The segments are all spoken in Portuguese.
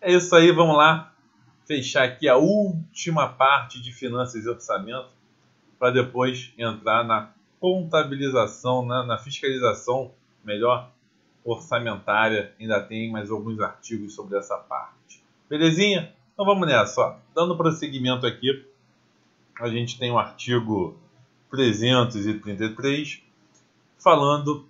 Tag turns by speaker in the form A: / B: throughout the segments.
A: É isso aí, vamos lá fechar aqui a última parte de finanças e orçamento para depois entrar na contabilização, né, na fiscalização, melhor, orçamentária. Ainda tem mais alguns artigos sobre essa parte. Belezinha? Então vamos nessa. Ó. Dando prosseguimento aqui, a gente tem o artigo 333 falando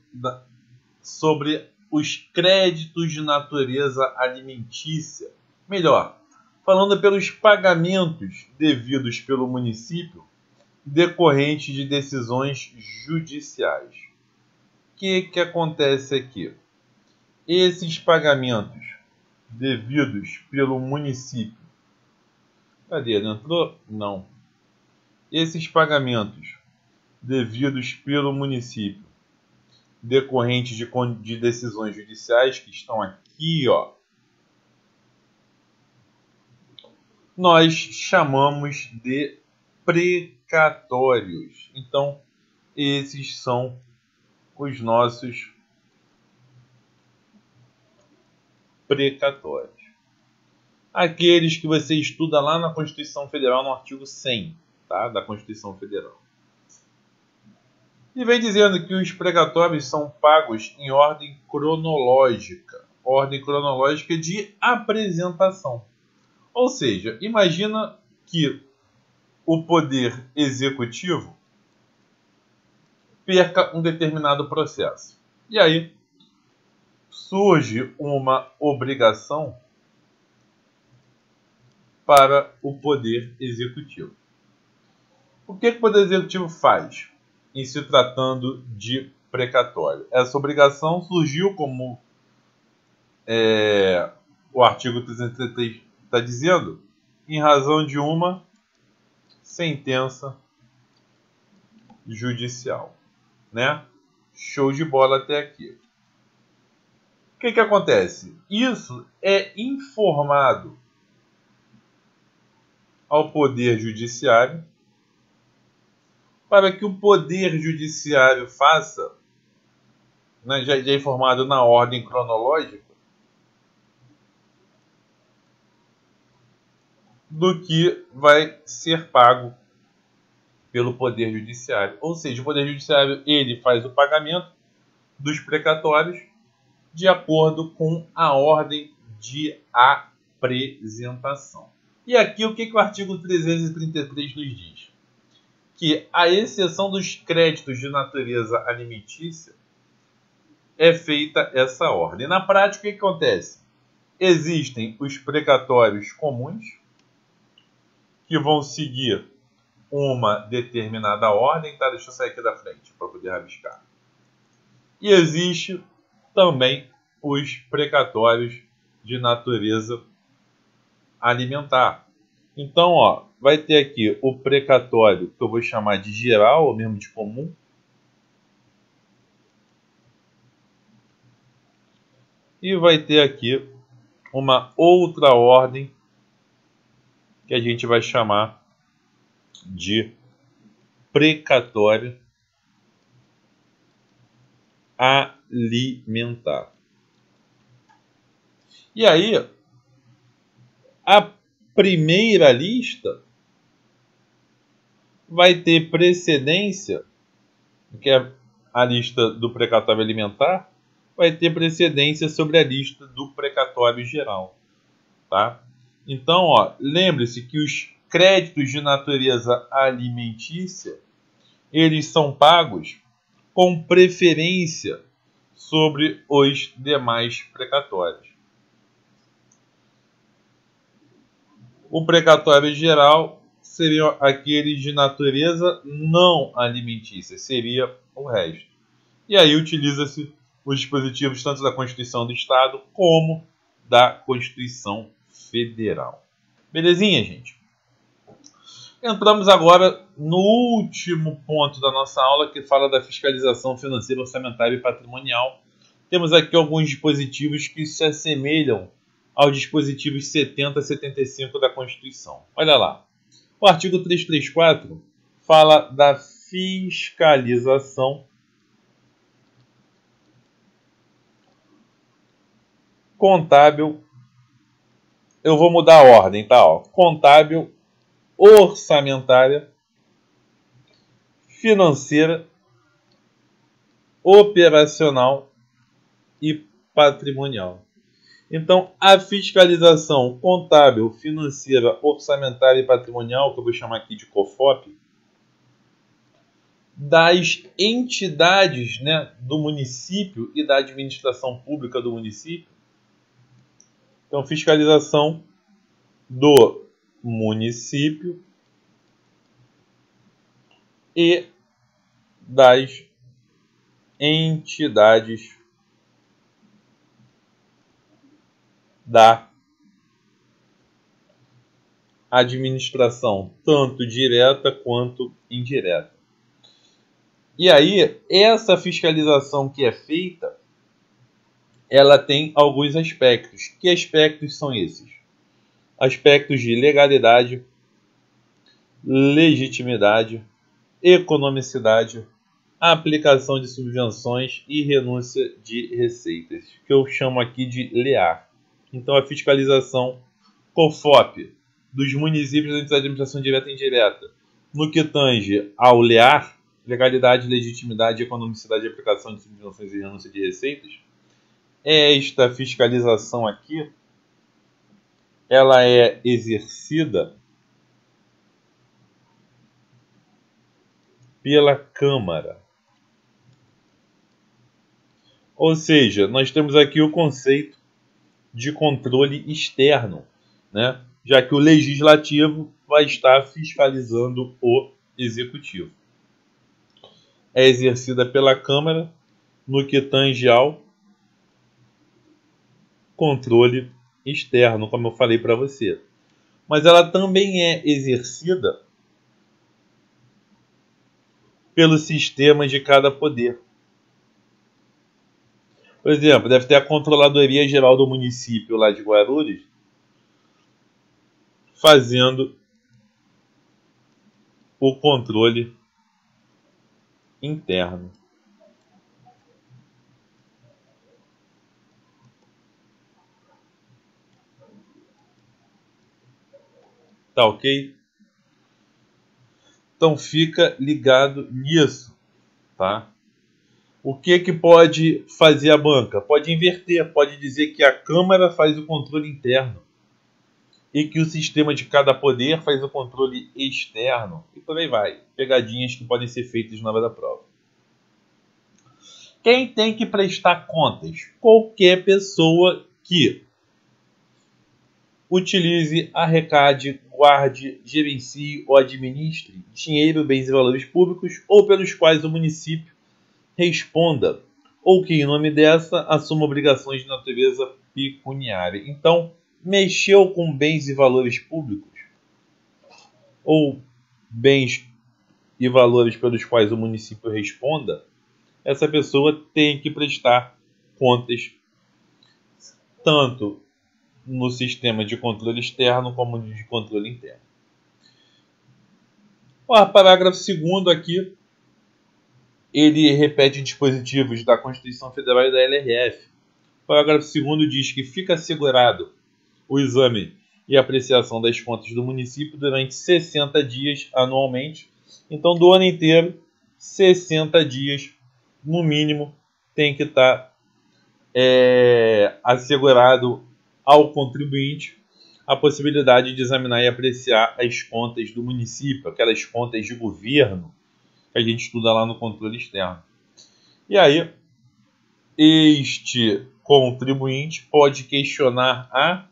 A: sobre os créditos de natureza alimentícia. Melhor, falando pelos pagamentos devidos pelo município decorrentes de decisões judiciais. O que acontece aqui? Esses pagamentos devidos pelo município. Cadê? Não entrou? Não. Esses pagamentos devidos pelo município decorrentes de decisões judiciais que estão aqui, ó, nós chamamos de precatórios. Então, esses são os nossos precatórios. Aqueles que você estuda lá na Constituição Federal, no artigo 100, tá? Da Constituição Federal. E vem dizendo que os precatórios são pagos em ordem cronológica de apresentação. Ou seja, imagina que o poder executivo perca um determinado processo. E aí surge uma obrigação para o poder executivo. O que o poder executivo faz em se tratando de precatório? Essa obrigação surgiu, como o artigo 333 está dizendo, em razão de uma sentença judicial, né? Show de bola até aqui. O que acontece? Isso é informado ao Poder Judiciário para que o Poder Judiciário faça, né, já é informado na ordem cronológica, do que vai ser pago pelo Poder Judiciário. Ou seja, o Poder Judiciário ele faz o pagamento dos precatórios de acordo com a ordem de apresentação. E aqui o que o artigo 333 nos diz? Que, à exceção dos créditos de natureza alimentícia, é feita essa ordem. Na prática, o que acontece? Existem os precatórios comuns, que vão seguir uma determinada ordem. Tá? Deixa eu sair aqui da frente para poder rabiscar. E existe também os precatórios de natureza alimentar. Então, ó, vai ter aqui o precatório, que eu vou chamar de geral, ou mesmo de comum. E vai ter aqui uma outra ordem, que a gente vai chamar de precatório alimentar. E aí, a primeira lista vai ter precedência, que é a lista do precatório alimentar, vai ter precedência sobre a lista do precatório geral, tá? Então, ó, lembre-se que os créditos de natureza alimentícia, eles são pagos com preferência sobre os demais precatórios. O precatório geral seria aquele de natureza não alimentícia, seria o resto. E aí utiliza-se os dispositivos tanto da Constituição do Estado como da Constituição Federal. Belezinha, gente? Entramos agora no último ponto da nossa aula, que fala da fiscalização financeira, orçamentária e patrimonial. Temos aqui alguns dispositivos que se assemelham aos dispositivos 70 e 75 da Constituição. Olha lá. O artigo 334 fala da fiscalização contábil eu vou mudar a ordem, tá? Ó, contábil, orçamentária, financeira, operacional e patrimonial. Então, a fiscalização contábil, financeira, orçamentária e patrimonial, que eu vou chamar aqui de COFOP, das entidades, né, do município e da administração pública do município. Então, fiscalização do município e das entidades da administração, tanto direta quanto indireta. E aí, essa fiscalização que é feita, ela tem alguns aspectos. Que aspectos são esses? Aspectos de legalidade, legitimidade, economicidade, aplicação de subvenções e renúncia de receitas, que eu chamo aqui de LEAR. Então, a fiscalização COFOP dos municípios da administração direta e indireta, no que tange ao LEAR, legalidade, legitimidade, economicidade e aplicação de subvenções e renúncia de receitas, esta fiscalização aqui, ela é exercida pela Câmara. Ou seja, nós temos aqui o conceito de controle externo, né? Já que o legislativo vai estar fiscalizando o executivo. É exercida pela Câmara no que tange ao controle externo, como eu falei para você. Mas ela também é exercida pelo sistema de cada poder. Por exemplo, deve ter a Controladoria Geral do Município lá de Guarulhos fazendo o controle interno. Tá ok? Então fica ligado nisso, tá? O que pode fazer a banca? Pode inverter, pode dizer que a Câmara faz o controle interno e que o sistema de cada poder faz o controle externo e por aí vai. Pegadinhas que podem ser feitas na hora da prova. Quem tem que prestar contas? Qualquer pessoa que utilize, arrecade, guarde, gerencie ou administre dinheiro, bens e valores públicos ou pelos quais o município responda ou que, em nome dessa, assuma obrigações de natureza pecuniária. Então, mexeu com bens e valores públicos ou bens e valores pelos quais o município responda, essa pessoa tem que prestar contas tanto no sistema de controle externo como de controle interno. O parágrafo 2º aqui, ele repete dispositivos da Constituição Federal e da LRF. O parágrafo 2º diz que fica assegurado o exame e apreciação das contas do município durante 60 dias anualmente. Então, do ano inteiro, 60 dias, no mínimo, tem que estar assegurado ao contribuinte a possibilidade de examinar e apreciar as contas do município, aquelas contas de governo que a gente estuda lá no controle externo. E aí, este contribuinte pode questionar a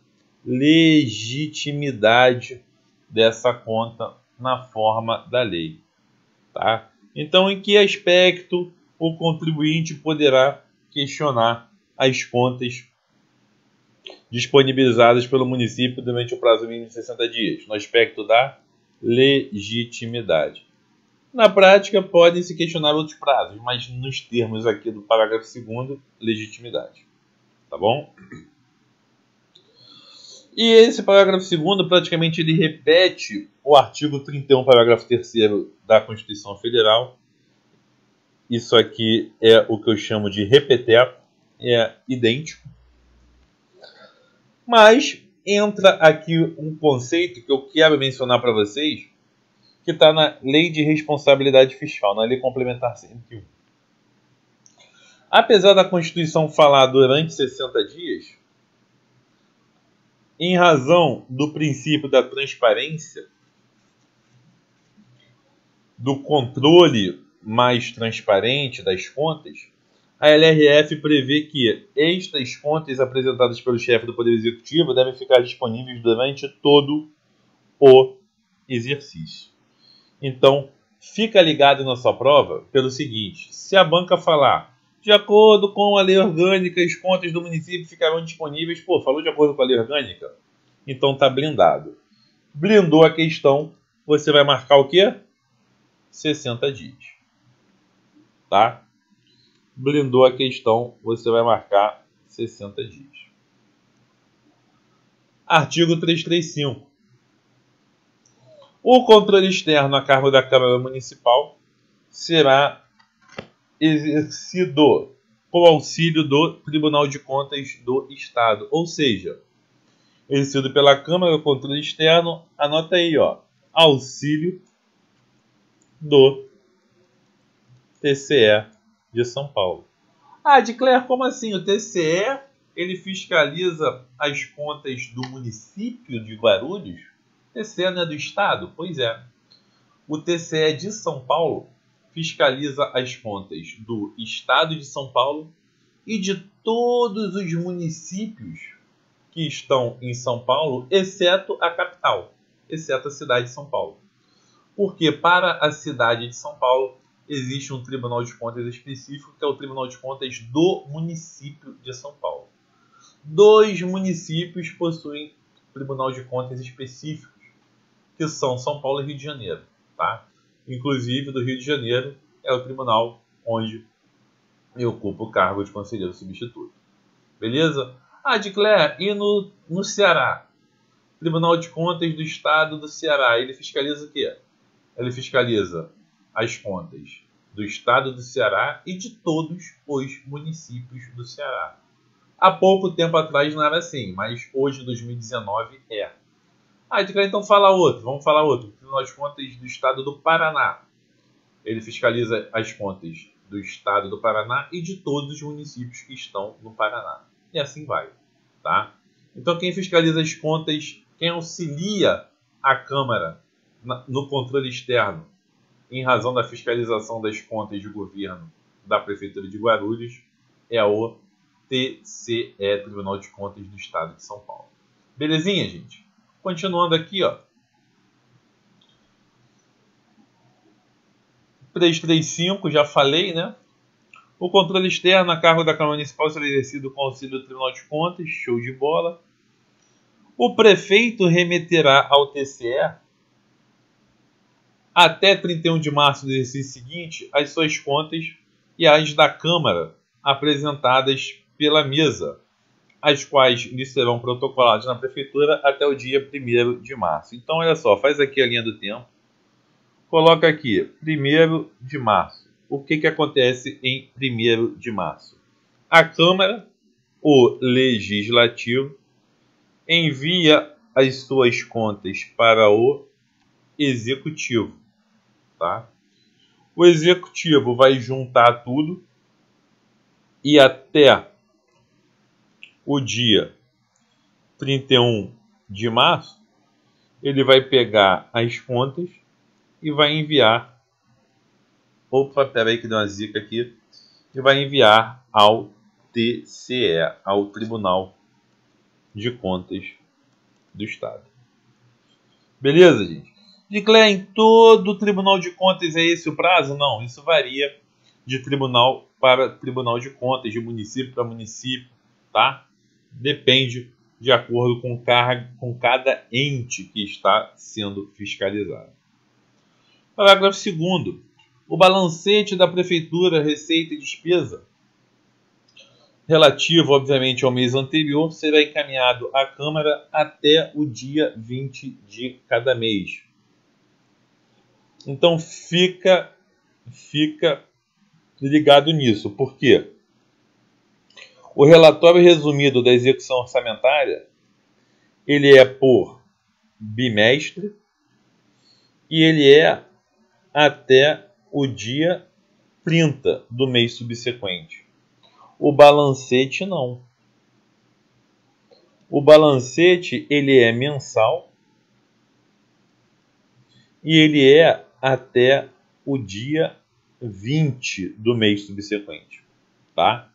A: legitimidade dessa conta na forma da lei. Tá? Então, em que aspecto o contribuinte poderá questionar as contas disponibilizadas pelo município durante o prazo mínimo de 60 dias, no aspecto da legitimidade? Na prática, podem se questionar outros prazos, mas nos termos aqui do parágrafo 2º, legitimidade. Tá bom? E esse parágrafo 2º, praticamente, ele repete o artigo 31, parágrafo 3º da Constituição Federal. Isso aqui é o que eu chamo de repeteco, é idêntico. Mas entra aqui um conceito que eu quero mencionar para vocês, que está na Lei de Responsabilidade Fiscal, na Lei Complementar 101. Apesar da Constituição falar durante 60 dias, em razão do princípio da transparência, do controle mais transparente das contas, a LRF prevê que estas contas apresentadas pelo chefe do Poder Executivo devem ficar disponíveis durante todo o exercício. Então, fica ligado na sua prova pelo seguinte: se a banca falar, de acordo com a lei orgânica, as contas do município ficarão disponíveis, falou de acordo com a lei orgânica? Então está blindado. Blindou a questão, você vai marcar o quê? 60 dias. Tá? Blindou a questão, você vai marcar 60 dias. Artigo 335. O controle externo a cargo da Câmara Municipal será exercido com o auxílio do Tribunal de Contas do Estado. Ou seja, exercido pela Câmara, o controle externo, anota aí, auxílio do TCE de São Paulo. Claire, como assim? O TCE, ele fiscaliza as contas do município de Guarulhos? O TCE não é do Estado? Pois é. O TCE de São Paulo fiscaliza as contas do Estado de São Paulo e de todos os municípios que estão em São Paulo, exceto a capital, exceto a cidade de São Paulo. Porque para a cidade de São Paulo existe um Tribunal de Contas específico, que é o Tribunal de Contas do município de São Paulo. 2 municípios possuem Tribunal de Contas específicos, que são São Paulo e Rio de Janeiro. Tá? Inclusive, do Rio de Janeiro é o tribunal onde eu ocupo o cargo de conselheiro substituto. Beleza? Claire, e no Ceará? Tribunal de Contas do Estado do Ceará, ele fiscaliza o quê? Ele fiscaliza as contas do Estado do Ceará e de todos os municípios do Ceará. Há pouco tempo atrás não era assim, mas hoje, em 2019, é. Claire, então fala outro. Vamos falar outro. Tribunal de Contas do Estado do Paraná. Ele fiscaliza as contas do Estado do Paraná e de todos os municípios que estão no Paraná. E assim vai. Tá? Então, quem fiscaliza as contas, quem auxilia a Câmara no controle externo, em razão da fiscalização das contas de governo da Prefeitura de Guarulhos, é o TCE, Tribunal de Contas do Estado de São Paulo. Belezinha, gente? Continuando aqui, 335, já falei, né? O controle externo a cargo da Câmara Municipal será exercido com o auxílio do Tribunal de Contas, show de bola. O prefeito remeterá ao TCE, até 31 de março do exercício seguinte, as suas contas e as da Câmara apresentadas pela mesa, as quais lhe serão protocoladas na Prefeitura até o dia 1º de março. Então, olha só, faz aqui a linha do tempo. Coloca aqui, 1º de março. O que acontece em 1º de março? A Câmara, o Legislativo, envia as suas contas para o Executivo. Tá? O Executivo vai juntar tudo e até o dia 31 de março ele vai pegar as contas e vai enviar. Opa, peraí que deu uma zica aqui. E vai enviar ao TCE, ao Tribunal de Contas do Estado. Beleza, gente? Claire, em todo o Tribunal de Contas é esse o prazo? Não, isso varia de tribunal para Tribunal de Contas, de município para município, tá? Depende de acordo com cada ente que está sendo fiscalizado. Parágrafo 2º. O balancete da Prefeitura, receita e despesa, relativo, obviamente, ao mês anterior, será encaminhado à Câmara até o dia 20 de cada mês. Então, fica ligado nisso. Por quê? O relatório resumido da execução orçamentária, ele é por bimestre e ele é até o dia 30 do mês subsequente. O balancete não. O balancete ele é mensal e ele é até o dia 20 do mês subsequente, tá?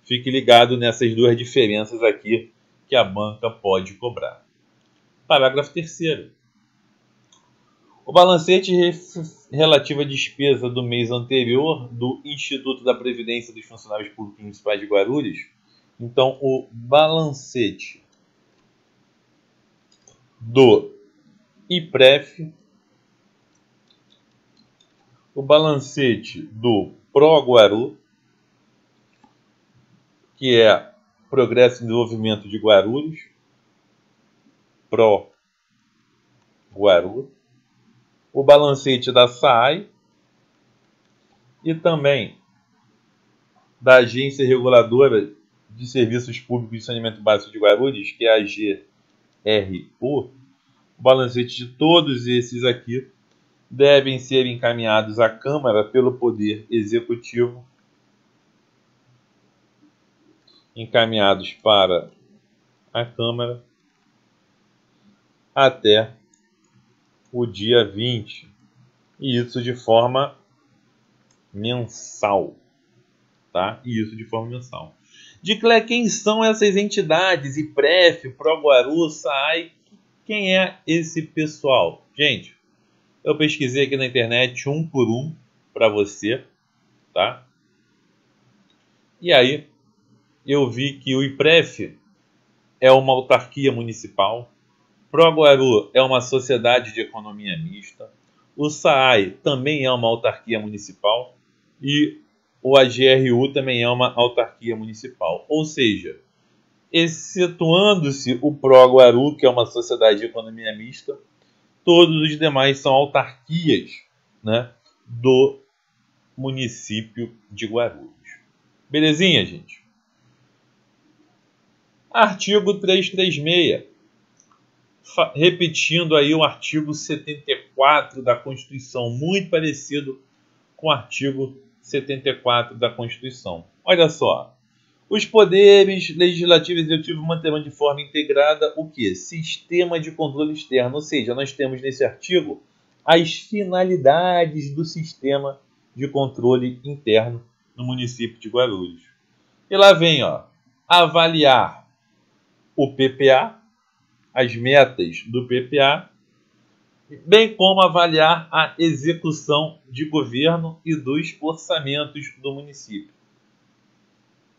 A: Fique ligado nessas duas diferenças aqui que a banca pode cobrar. Parágrafo 3º. O balancete relativo à despesa do mês anterior do Instituto da Previdência dos Funcionários Públicos Municipais de Guarulhos. Então, o balancete do IPREF, o balancete do ProGuaru, que é Progresso e Desenvolvimento de Guarulhos, ProGuaru, o balancete da SAAI e também da Agência Reguladora de Serviços Públicos de Saneamento Básico de Guarulhos, que é a AGRU. O balancete de todos esses aqui devem ser encaminhados à Câmara pelo Poder Executivo, encaminhados para a Câmara até o dia 20, e isso de forma mensal, tá? E isso de forma mensal. Declare quem são essas entidades, IPREF, ProGuaru, SAAI, quem é esse pessoal? Gente, eu pesquisei aqui na internet um por um para você, tá? E aí eu vi que o IPREF é uma autarquia municipal, ProGuaru é uma sociedade de economia mista, o SAAI também é uma autarquia municipal e o AGRU também é uma autarquia municipal. Ou seja, excetuando-se o ProGuaru, que é uma sociedade de economia mista, todos os demais são autarquias, né, do município de Guarulhos. Belezinha, gente? Artigo 336. Repetindo aí o artigo 74 da Constituição, muito parecido com o artigo 74 da Constituição. Olha só. Os poderes legislativo e executivo manterão de forma integrada o quê? Sistema de controle externo. Ou seja, nós temos nesse artigo as finalidades do sistema de controle interno no município de Guarulhos. E lá vem, ó, avaliar o PPA, as metas do PPA, bem como avaliar a execução de governo e dos orçamentos do município.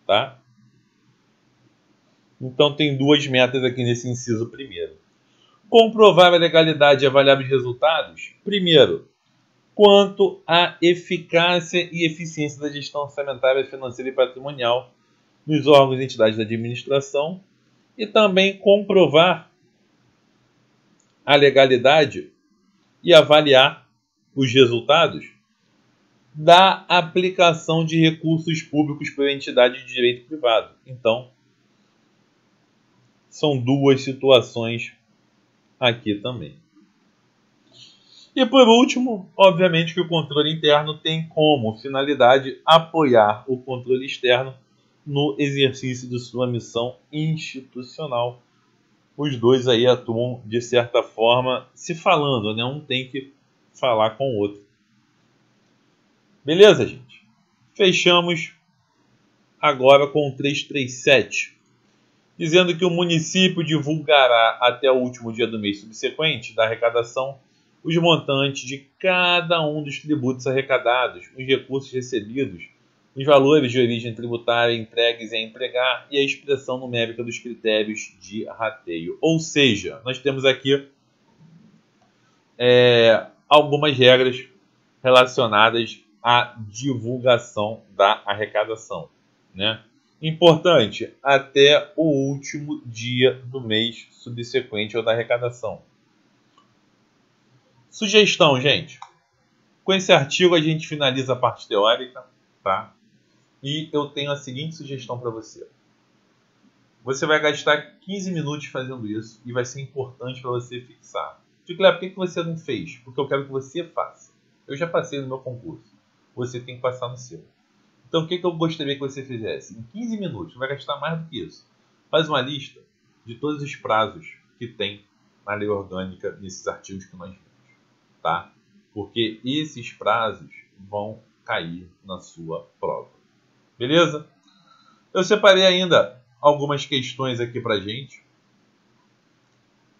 A: Tá? Então tem duas metas aqui nesse inciso primeiro. Comprovar a legalidade e avaliar os resultados. Primeiro, quanto à eficácia e eficiência da gestão orçamentária, financeira e patrimonial nos órgãos e entidades da administração. E também comprovar a legalidade e avaliar os resultados da aplicação de recursos públicos por entidade de direito privado. Então, são duas situações aqui também. E por último, obviamente que o controle interno tem como finalidade apoiar o controle externo no exercício de sua missão institucional. Os dois aí atuam, de certa forma, se falando, né? Um tem que falar com o outro. Beleza, gente? Fechamos agora com o 337, dizendo que o município divulgará até o último dia do mês subsequente da arrecadação os montantes de cada um dos tributos arrecadados, os recursos recebidos, os valores de origem tributária entregues a empregar e a expressão numérica dos critérios de rateio. Ou seja, nós temos aqui algumas regras relacionadas à divulgação da arrecadação, né? Importante, até o último dia do mês subsequente ao da arrecadação. Sugestão, gente. Com esse artigo a gente finaliza a parte teórica, tá? E eu tenho a seguinte sugestão para você. Você vai gastar 15 minutos fazendo isso e vai ser importante para você fixar. Cléber, por que você não fez? Porque eu quero que você faça. Eu já passei no meu concurso. Você tem que passar no seu. Então, o que eu gostaria que você fizesse? Em 15 minutos, não vai gastar mais do que isso. Faz uma lista de todos os prazos que tem na lei orgânica nesses artigos que nós vimos. Tá? Porque esses prazos vão cair na sua prova. Beleza? Eu separei ainda algumas questões aqui pra gente.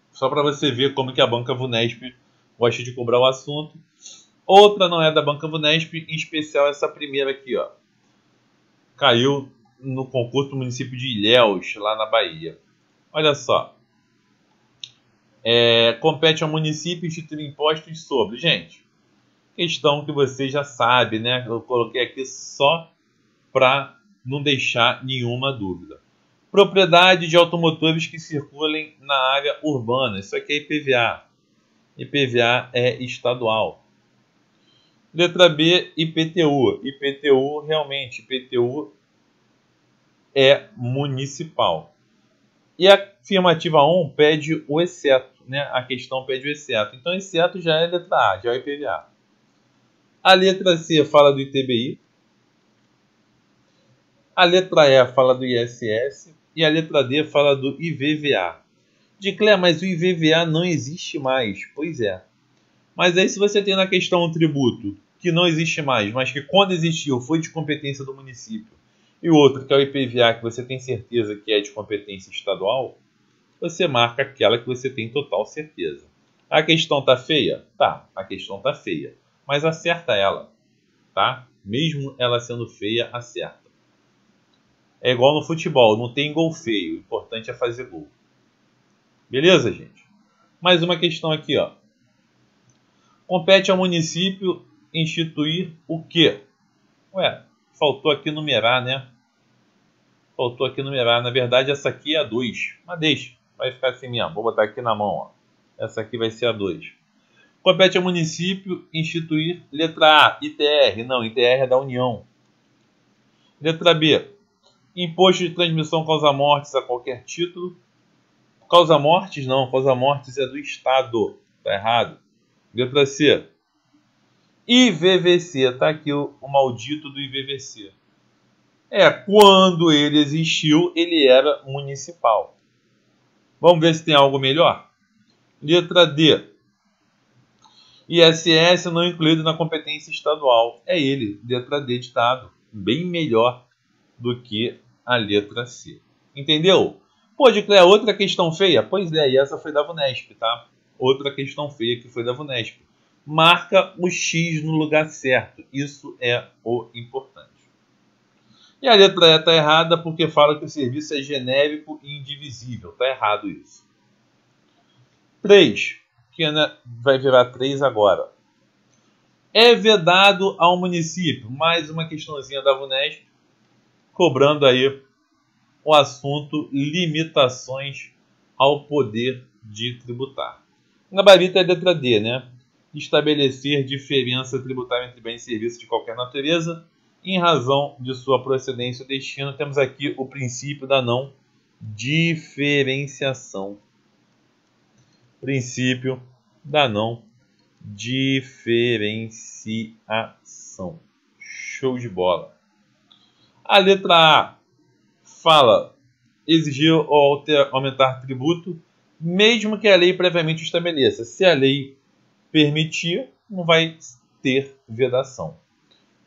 A: Só para você ver como que a Banca Vunesp gosta de cobrar o assunto. Outra não é da Banca Vunesp, em especial essa primeira aqui, ó. Caiu no concurso do município de Ilhéus, lá na Bahia. Olha só. Compete ao município instituir impostos sobre. Gente, questão que você já sabe, né? Eu coloquei aqui só para não deixar nenhuma dúvida. Propriedade de automotores que circulem na área urbana. Isso aqui é IPVA. IPVA é estadual. Letra B, IPTU. IPTU, realmente, IPTU é municipal. E a afirmativa 1 pede o exceto, né? A questão pede o exceto. Então, exceto já é letra A, já é o IPVA. A letra C fala do ITBI. A letra E fala do ISS. E a letra D fala do IVVA. Cléber, mas o IVVA não existe mais. Pois é. Mas aí se você tem na questão um tributo que não existe mais, mas que quando existiu foi de competência do município, e o outro que é o IPVA, que você tem certeza que é de competência estadual, você marca aquela que você tem total certeza. A questão tá feia? Tá, a questão tá feia. Mas acerta ela, tá? Mesmo ela sendo feia, acerta. É igual no futebol, não tem gol feio, o importante é fazer gol. Beleza, gente? Mais uma questão aqui, ó. Compete ao município instituir o quê? Ué, faltou aqui numerar, né? Faltou aqui numerar. Na verdade, essa aqui é a 2. Mas deixa, vai ficar assim mesmo. Vou botar aqui na mão, ó. Essa aqui vai ser a 2. Compete ao município instituir letra A, ITR. Não, ITR é da União. Letra B. Imposto de transmissão causa-mortes a qualquer título. Causa-mortes não, causa-mortes é do Estado. Tá errado. Letra C. IVVC, tá aqui o maldito do IVVC. Quando ele existiu, ele era municipal. Vamos ver se tem algo melhor? Letra D. ISS não incluído na competência estadual. É ele, letra D, ditado. Bem melhor do que a letra C. Entendeu? Pô, Cléber, outra questão feia? Pois é, e essa foi da Vunesp, tá? Outra questão feia que foi da Vunesp. Marca o X no lugar certo. Isso é o importante. E a letra E está errada porque fala que o serviço é genérico e indivisível. Está errado isso. 3. Que vai virar 3 agora. É vedado ao município. Mais uma questãozinha da Vunesp. Cobrando aí o assunto limitações ao poder de tributar. Gabarito é a letra D, né? Estabelecer diferença tributária entre bens e serviços de qualquer natureza em razão de sua procedência ou destino. Temos aqui o princípio da não diferenciação. Princípio da não diferenciação. Show de bola. A letra A fala exigir ou aumentar tributo, mesmo que a lei previamente estabeleça. Se a lei permitir, não vai ter vedação.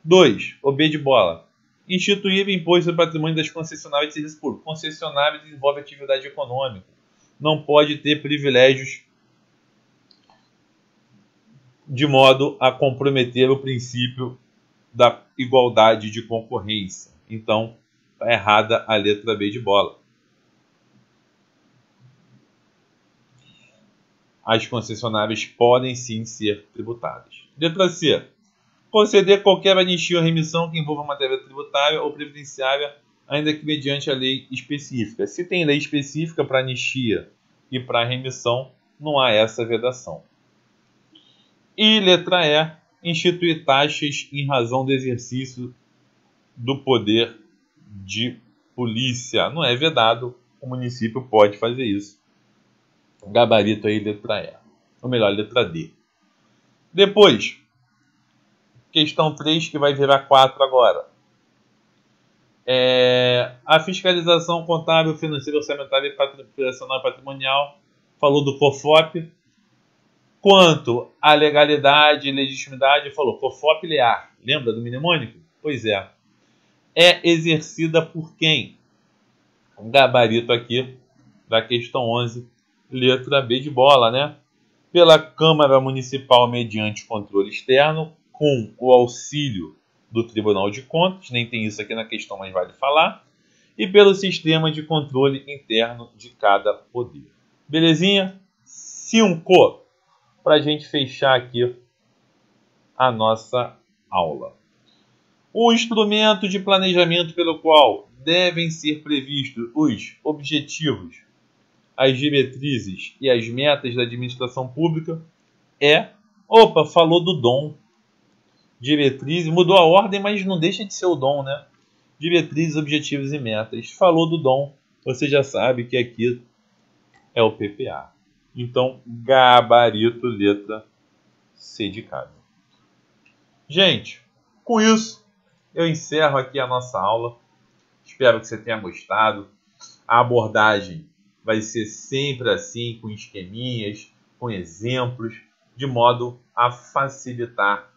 A: 2. O B de bola. Instituir imposto sobre patrimônio das concessionárias de serviço público. Concessionária desenvolve atividade econômica. Não pode ter privilégios de modo a comprometer o princípio da igualdade de concorrência. Então, está errada a letra B de bola. As concessionárias podem sim ser tributadas. Letra C. Conceder qualquer anistia ou remissão que envolva matéria tributária ou previdenciária, ainda que mediante a lei específica. Se tem lei específica para anistia e para remissão, não há essa vedação. E letra E. Instituir taxas em razão do exercício do poder de polícia. Não é vedado o município pode fazer isso. Gabarito aí, letra E. Ou melhor, letra D. Depois, questão 3, que vai virar 4 agora. A fiscalização contábil, financeira, orçamentária e operacional e patrimonial. Falou do COFOP. Quanto à legalidade e legitimidade, falou COFOP-LEAR. Lembra do mnemônico? Pois é. É exercida por quem? Um gabarito aqui da questão 11, letra B de bola, né? Pela Câmara Municipal mediante controle externo, com o auxílio do Tribunal de Contas, nem tem isso aqui na questão, mas vale falar, e pelo sistema de controle interno de cada poder. Belezinha? 5, para a gente fechar aqui a nossa aula. O instrumento de planejamento pelo qual devem ser previstos os objetivos, as diretrizes e as metas da administração pública é... Opa, falou do dom. Diretrizes, mudou a ordem, mas não deixa de ser o dom, né? Diretrizes, objetivos e metas. Falou do dom, você já sabe que aqui é o PPA. Então, gabarito, letra C de casa. Gente, com isso, eu encerro aqui a nossa aula. Espero que você tenha gostado. A abordagem vai ser sempre assim, com esqueminhas, com exemplos, de modo a facilitar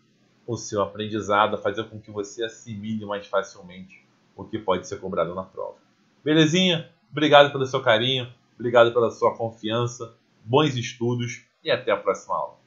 A: o seu aprendizado, a fazer com que você assimile mais facilmente o que pode ser cobrado na prova. Belezinha? Obrigado pelo seu carinho, obrigado pela sua confiança, bons estudos e até a próxima aula.